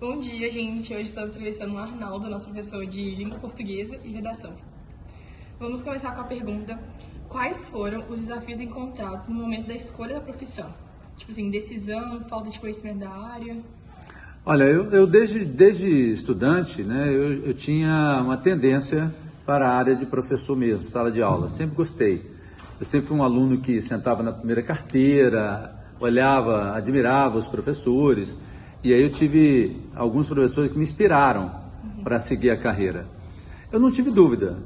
Bom dia, gente. Hoje estamos entrevistando o Arnaldo, nosso professor de língua portuguesa e redação. Vamos começar com a pergunta: quais foram os desafios encontrados no momento da escolha da profissão? Tipo assim, decisão, falta de conhecimento da área? Olha, eu desde estudante, né, eu tinha uma tendência para a área de professor mesmo, sala de aula. Sempre gostei. Eu sempre fui um aluno que sentava na primeira carteira, olhava, admirava os professores. E aí eu tive alguns professores que me inspiraram para seguir a carreira. Eu não tive dúvida.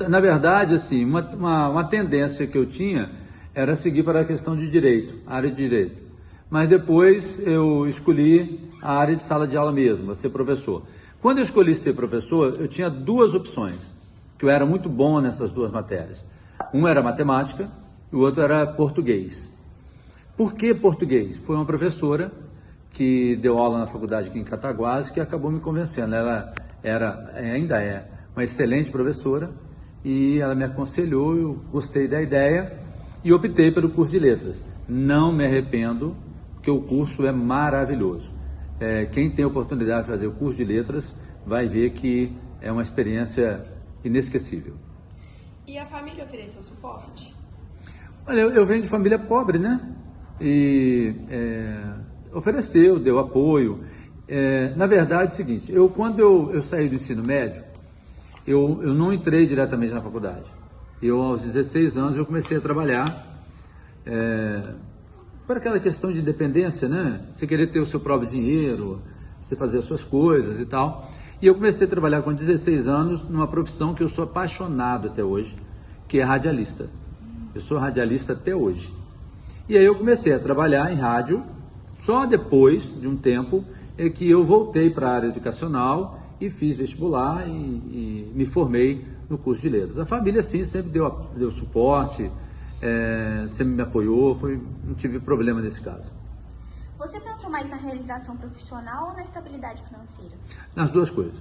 Na verdade, assim, uma tendência que eu tinha era seguir para a questão de direito, a área de direito. Mas depois eu escolhi a área de sala de aula mesmo, ser professor. Quando eu escolhi ser professor, eu tinha duas opções, que eu era muito bom nessas duas matérias. Uma era matemática e o outro era português. Por que português? Foi uma professora que deu aula na faculdade aqui em Cataguases que acabou me convencendo. Ela ainda é uma excelente professora e ela me aconselhou, eu gostei da ideia e optei pelo curso de letras. Não me arrependo, porque o curso é maravilhoso. Quem tem a oportunidade de fazer o curso de letras vai ver que é uma experiência inesquecível. E a família ofereceu suporte? Olha, eu venho de família pobre, né? E ofereceu, deu apoio. Na verdade, é o seguinte, quando eu saí do ensino médio, eu não entrei diretamente na faculdade. Aos 16 anos, eu comecei a trabalhar por aquela questão de independência, né? Você querer ter o seu próprio dinheiro, você fazer as suas coisas e tal. E eu comecei a trabalhar com 16 anos numa profissão que eu sou apaixonado até hoje, que é radialista. Eu sou radialista até hoje. E aí eu comecei a trabalhar em rádio, só depois de um tempo é que eu voltei para a área educacional e fiz vestibular e me formei no curso de letras. A família, sim, sempre deu suporte, sempre me apoiou, não tive problema nesse caso. Você pensou mais na realização profissional ou na estabilidade financeira? Nas duas coisas.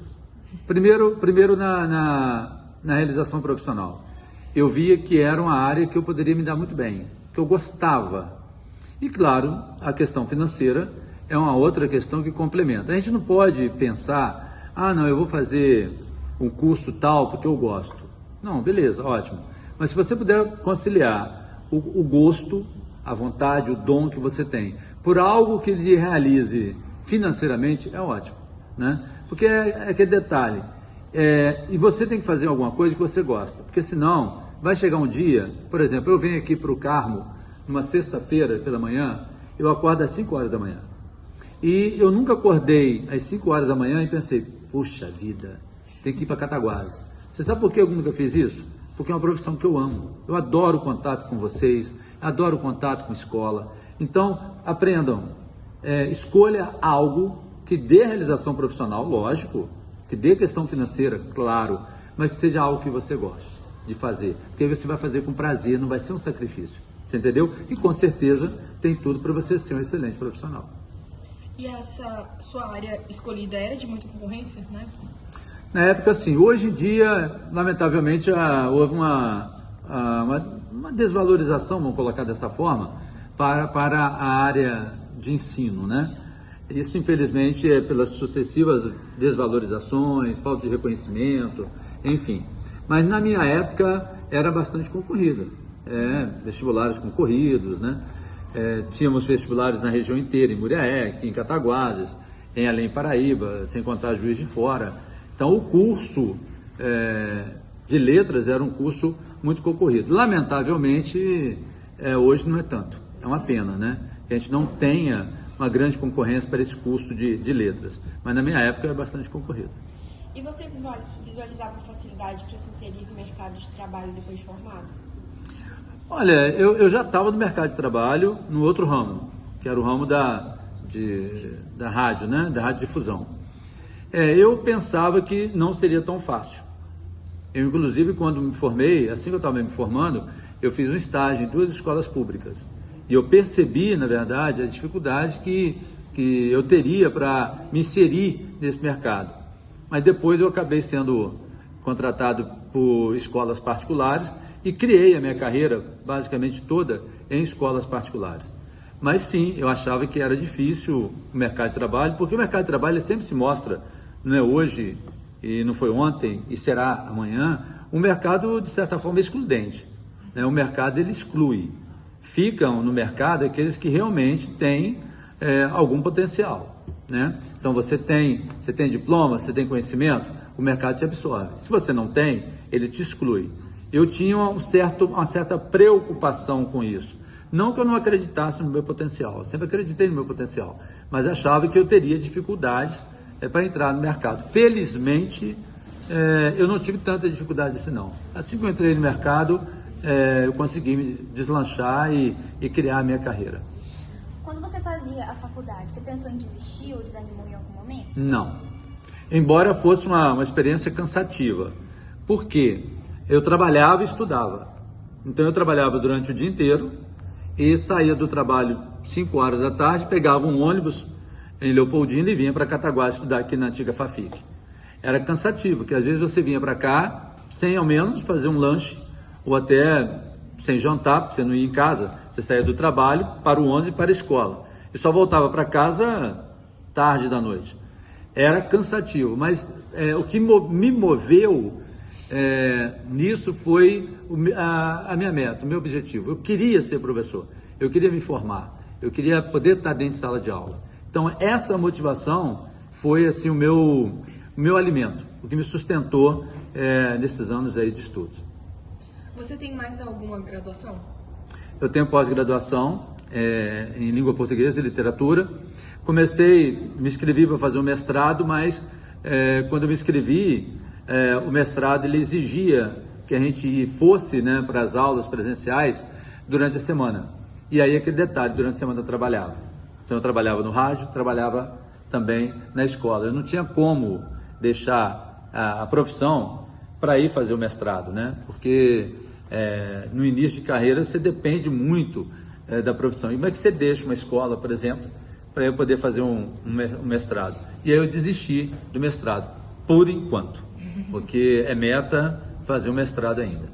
Primeiro na realização profissional. Eu via que era uma área que eu poderia me dar muito bem, que eu gostava. E claro, a questão financeira é uma outra questão que complementa. A gente não pode pensar, não, eu vou fazer um curso tal porque eu gosto. Não, beleza, ótimo. Mas se você puder conciliar o gosto, a vontade, o dom que você tem, por algo que lhe realize financeiramente, é ótimo, né? Porque é aquele detalhe. E você tem que fazer alguma coisa que você gosta, porque senão vai chegar um dia, por exemplo, eu venho aqui para o Carmo, numa sexta-feira pela manhã, eu acordo às 5 horas da manhã. E eu nunca acordei às 5 horas da manhã e pensei, puxa vida, tem que ir para Cataguases. Você sabe por que eu nunca fiz isso? Porque é uma profissão que eu amo. Eu adoro o contato com vocês, adoro o contato com a escola. Então, aprendam, escolha algo que dê realização profissional, lógico, que dê questão financeira, claro, mas que seja algo que você goste de fazer, porque aí você vai fazer com prazer, não vai ser um sacrifício, você entendeu? E com certeza tem tudo para você ser um excelente profissional. E essa sua área escolhida era de muita concorrência, né? Na época, sim. Hoje em dia, lamentavelmente, houve uma desvalorização, vamos colocar dessa forma, para a área de ensino, né? Isso, infelizmente, é pelas sucessivas desvalorizações, falta de reconhecimento, enfim. Mas na minha época era bastante concorrida, vestibulares concorridos, né? Tínhamos vestibulares na região inteira, em Muriaé, aqui em Cataguases, em Além Paraíba, sem contar Juiz de Fora. Então o curso de letras era um curso muito concorrido. Lamentavelmente, hoje não é tanto, é uma pena, né? Que a gente não tenha uma grande concorrência para esse curso de letras, mas na minha época era bastante concorrido. E você visualizava facilidade para se inserir no mercado de trabalho depois de formado? Olha, eu já estava no mercado de trabalho no outro ramo, que era o ramo da rádio, né? Da radiodifusão. Eu pensava que não seria tão fácil. Eu, inclusive, quando me formei, assim que eu estava me formando, eu fiz um estágio em 2 escolas públicas. E eu percebi, na verdade, a dificuldade que eu teria para me inserir nesse mercado. Mas depois eu acabei sendo contratado por escolas particulares e criei a minha carreira basicamente toda em escolas particulares. Mas sim, eu achava que era difícil o mercado de trabalho, porque o mercado de trabalho sempre se mostra, não é hoje e não foi ontem e será amanhã, um mercado de certa forma excludente, né? O mercado ele exclui, ficam no mercado aqueles que realmente têm algum potencial, né? Então você tem diploma, você tem conhecimento, o mercado te absorve. Se você não tem, ele te exclui. Eu tinha uma certa preocupação com isso. Não que eu não acreditasse no meu potencial, eu sempre acreditei no meu potencial, mas achava que eu teria dificuldades para entrar no mercado. Felizmente, eu não tive tanta dificuldade assim não. Assim que eu entrei no mercado, eu consegui me deslanchar e criar a minha carreira. Quando você fazia a faculdade, você pensou em desistir ou desanimou em algum momento? Não. Embora fosse uma experiência cansativa. Por quê? Eu trabalhava e estudava. Então eu trabalhava durante o dia inteiro e saía do trabalho 5 horas da tarde, pegava um ônibus em Leopoldina e vinha para Cataguá estudar aqui na antiga Fafic. Era cansativo, porque às vezes você vinha para cá sem ao menos fazer um lanche ou até sem jantar, porque você não ia em casa, você saía do trabalho para o ônibus e para a escola. E só voltava para casa tarde da noite. Era cansativo, mas o que me moveu nisso foi a minha meta, o meu objetivo. Eu queria ser professor, eu queria me formar, eu queria poder estar dentro de sala de aula. Então essa motivação foi assim o meu alimento, o que me sustentou nesses anos aí de estudo. Você tem mais alguma graduação? Eu tenho pós-graduação em língua portuguesa e literatura. Me inscrevi para fazer um mestrado, mas quando eu me inscrevi, o mestrado ele exigia que a gente fosse, né, para as aulas presenciais durante a semana. E aí aquele detalhe, durante a semana eu trabalhava. Então eu trabalhava no rádio, trabalhava também na escola. Eu não tinha como deixar a profissão para ir fazer o mestrado, né? Porque no início de carreira você depende muito da profissão. E como é que você deixa uma escola, por exemplo, para eu poder fazer um mestrado? E aí eu desisti do mestrado, por enquanto, porque é meta fazer um mestrado ainda.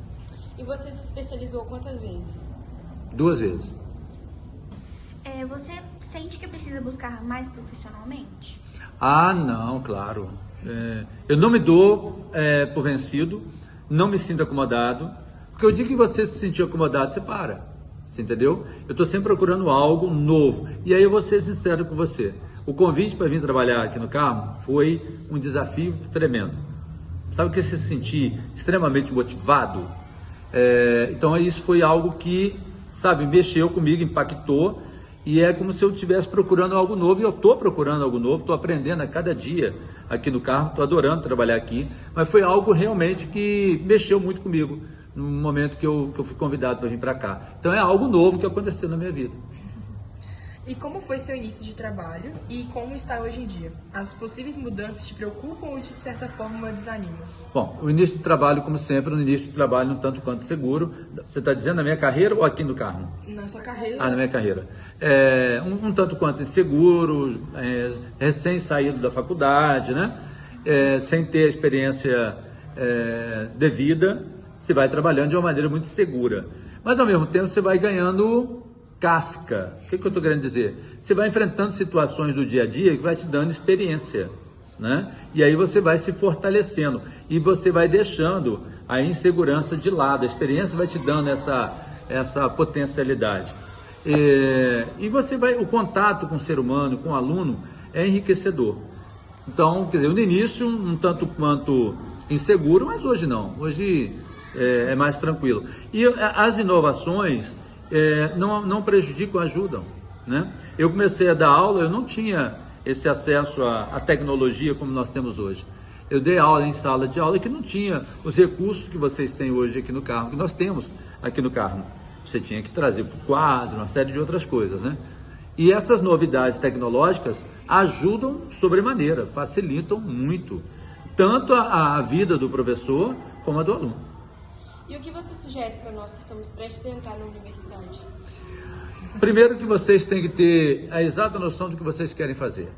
E você se especializou quantas vezes? 2 vezes. Você sente que precisa buscar mais profissionalmente? Ah, não, claro. Eu não me dou por vencido, não me sinto acomodado, porque o dia que você se sentir acomodado, você para. Você entendeu? Eu estou sempre procurando algo novo. E aí eu vou ser sincero com você. O convite para vir trabalhar aqui no Carmo foi um desafio tremendo. Sabe o que é se sentir extremamente motivado? Então isso foi algo que, sabe, mexeu comigo, impactou. E é como se eu estivesse procurando algo novo. E eu estou procurando algo novo, estou aprendendo a cada dia aqui no Carmo. Estou adorando trabalhar aqui. Mas foi algo realmente que mexeu muito comigo no momento que eu fui convidado para vir para cá. Então é algo novo que aconteceu na minha vida. E como foi seu início de trabalho e como está hoje em dia? As possíveis mudanças te preocupam ou de certa forma desanimam? Bom, o início de trabalho, como sempre, no início de trabalho, um tanto quanto seguro. Você está dizendo na minha carreira ou aqui no Carmo? Na sua carreira? Ah, na minha carreira. Um tanto quanto inseguro, recém saído da faculdade, né? Sem ter a experiência devida, você vai trabalhando de uma maneira muito segura. Mas, ao mesmo tempo, você vai ganhando casca. O que eu estou querendo dizer? Você vai enfrentando situações do dia a dia que vai te dando experiência, né? E aí você vai se fortalecendo e você vai deixando a insegurança de lado. A experiência vai te dando essa potencialidade. E o contato com o ser humano, com o aluno, é enriquecedor. Então, quer dizer, no início, um tanto quanto inseguro, mas hoje não. Hoje é mais tranquilo. E as inovações não prejudicam, ajudam, né? Eu comecei a dar aula, eu não tinha esse acesso à tecnologia como nós temos hoje. Eu dei aula em sala de aula que não tinha os recursos que vocês têm hoje aqui no Carmo, que nós temos aqui no Carmo. Você tinha que trazer para o quadro, uma série de outras coisas, né? E essas novidades tecnológicas ajudam sobremaneira, facilitam muito, tanto a vida do professor como a do aluno. E o que você sugere para nós que estamos prestes a entrar na universidade? Primeiro que vocês têm que ter a exata noção do que vocês querem fazer.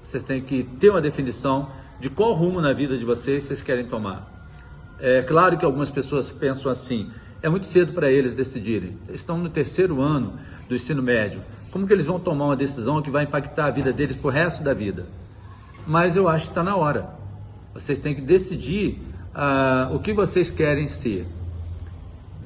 Vocês têm que ter uma definição de qual rumo na vida de vocês querem tomar. É claro que algumas pessoas pensam assim, é muito cedo para eles decidirem. Eles estão no 3º ano do ensino médio. Como que eles vão tomar uma decisão que vai impactar a vida deles pro resto da vida? Mas eu acho que está na hora. Vocês têm que decidir o que vocês querem ser.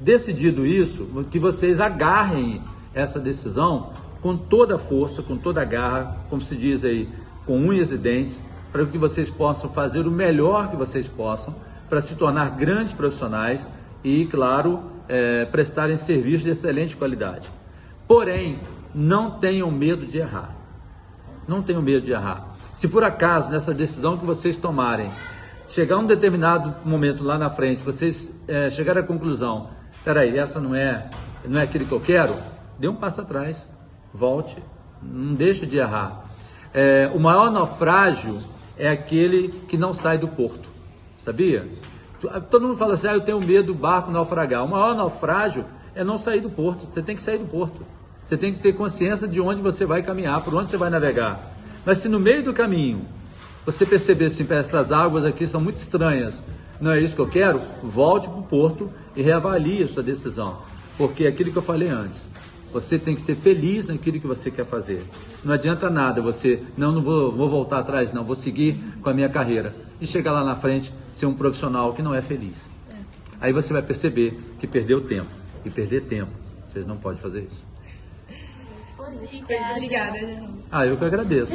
Decidido isso, que vocês agarrem essa decisão com toda a força, com toda a garra, como se diz aí, com unhas e dentes, para que vocês possam fazer o melhor que vocês possam, para se tornar grandes profissionais e, claro, prestarem serviço de excelente qualidade. Porém, não tenham medo de errar. Não tenham medo de errar. Se por acaso, nessa decisão que vocês tomarem, chegar um determinado momento lá na frente, vocês chegarem à conclusão, peraí, essa não é aquilo que eu quero, dê um passo atrás, volte, não deixe de errar. O maior naufrágio é aquele que não sai do porto, sabia? Todo mundo fala assim, eu tenho medo do barco naufragar. O maior naufrágio é não sair do porto, você tem que sair do porto. Você tem que ter consciência de onde você vai caminhar, por onde você vai navegar. Mas se no meio do caminho você perceber assim, essas águas aqui são muito estranhas, não é isso que eu quero, volte para o porto e reavalie a sua decisão. Porque é aquilo que eu falei antes, você tem que ser feliz naquilo que você quer fazer. Não adianta nada você, não vou voltar atrás, não, vou seguir com a minha carreira. E chegar lá na frente, ser um profissional que não é feliz. Aí você vai perceber que perdeu tempo. E perder tempo, vocês não podem fazer isso. Obrigada. Eu que agradeço.